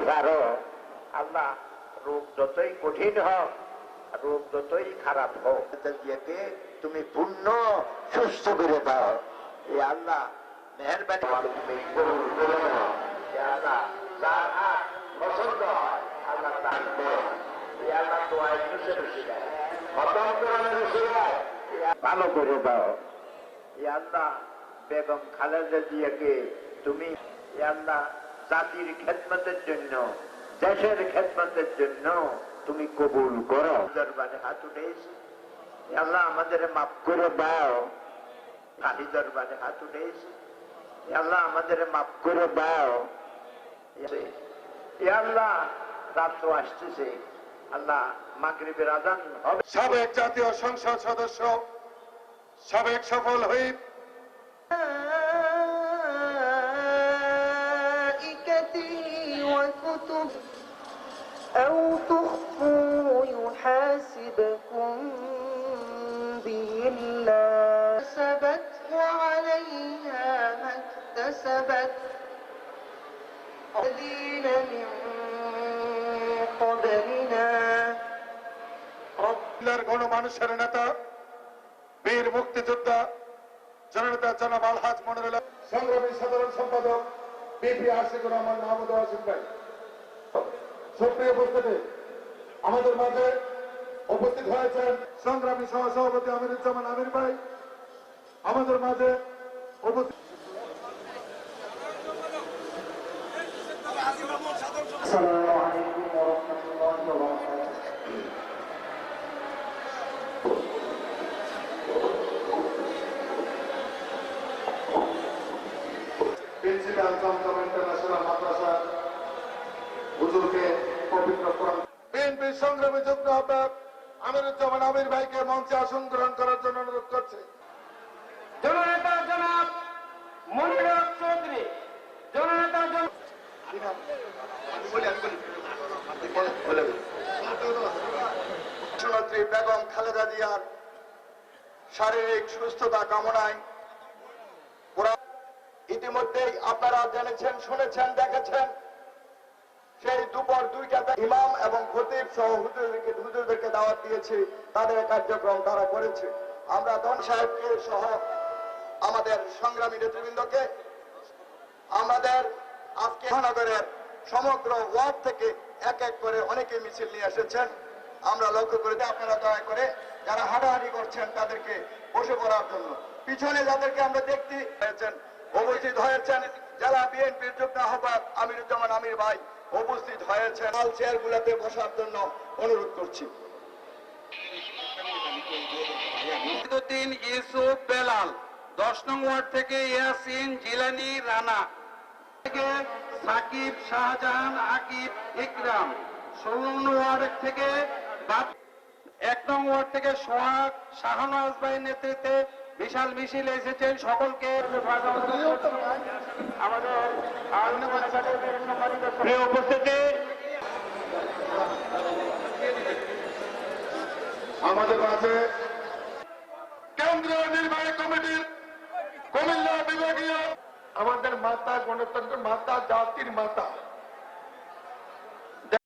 পারো। আল্লাহ রোগ যতই কঠিন হোক, রোগ যতই খারাপ হোক, তুমি পূর্ণ সুস্থ করে দাও। এই আল্লাহ মেহেরবানি পছন্দ হয় আল্লাহ ভালো করে দাও। আল্লাহ বেগম খালেদা জিয়াকে তুমি আল্লাহ জাতির খেদমতের জন্য, দেশের খেদমতের জন্য তুমি কবুল করো। দরবারে হাত উঠেছি আল্লাহ আমাদের মাফ করে দাও। কালী দরবারে হাত উঠেছি আল্লাহ আমাদের মাফ করে দাও। আল্লাহ রাত্র আসতেছে, আল্লাহ মাগরিবের আযান হবে। সাবেক জাতীয় সংসদ সদস্য, সাবেক সফল হুইপ وكتب أو تخفوا يحاسبكم به الله كسبت وعليها ما اكتسبت الذين من قبلنا গণমানুষের নেতা, বীর মুক্তিযোদ্ধা জননেতা জনাব আলহাজ মনিরুল্লাহ, সংগ্রামী সাধারণ সম্পাদক বিপি আশিকুর রহমান মাহমুদ ওয়াসিম ভাই, সুপ্রিয় উপস্থিতি, আমাদের মাঝে উপস্থিত হয়েছেন সংগ্রামী সহসভাপতি আমিরুজ্জামান আমির ভাই, আমাদের মাঝে উপস্থিত প্রিন্সিপাল চমচম ইন্টারন্যাশনাল মাদ্রাসা হুজুরকে পবিত্র কোরআন, বিএনপির সংগ্রামী যুগ্ম আহ্বায়ক আমিরুজ্জামান আমির ভাইকে মঞ্চে আসন গ্রহণ করার জন্য অনুরোধ করছে। জননেতা জনাব মনিরুল চৌধুরী, জননেতা নেত্রী বেগম খালেদা জিয়ার শারীরিক সুস্থতা কামনায় ইতিমধ্যেই আপনারা জেনেছেন, শুনেছেন, দেখেছেন সেই দুপুর 2টাতে ইমাম এবং খতিব সহ হুজুরদেরকে দাওয়াত দিয়েছি, তাদের কার্যক্রম তারা করেছে। আমরা দন সাহেবকে সহ আমাদের সংগ্রামী নেতৃবৃন্দকে, আমাদের আজকে মহানগরের সমগ্র ওয়ার্ড থেকে এক এক করে অনেকে মিছিল নিয়ে এসেছেন। আমরা লক্ষ্য করে আপনারা দয়া করে যারা হাঁটাহাঁটি করছেন তাদেরকে বসে পড়ার জন্য, পিছনে যাদেরকে আমরা দেখতে পেয়েছেন উপস্থিত হয়েছেন জেলা বিএনপির যুগ্ম আহ্বায়ক আমিরুজ্জামান আমির ভাই উপস্থিত হয়েছেন। লাল চেয়ারগুলোতে বসার জন্য অনুরোধ করছি। ইউসুফ বেলাল, 10 নং ওয়ার্ড থেকে ইয়াসিন জিলানি রানা, থেকে সাকিব শাহজাহান আকিব ইকরাম, 16 নং ওয়ার্ড থেকে 1 নং ওয়ার্ড থেকে সোহাগ শাহনাজ ভাইয়ের নেতৃত্বে বিশাল মিছিল এসেছেন। সকলকে আমাদের উপস্থিতি, আমাদের মাঝে কেন্দ্রীয় নির্বাহী কমিটির কুমিল্লা বিভাগীয় আমাদের মাতা, গণতন্ত্রের মাতা, জাতির মাতা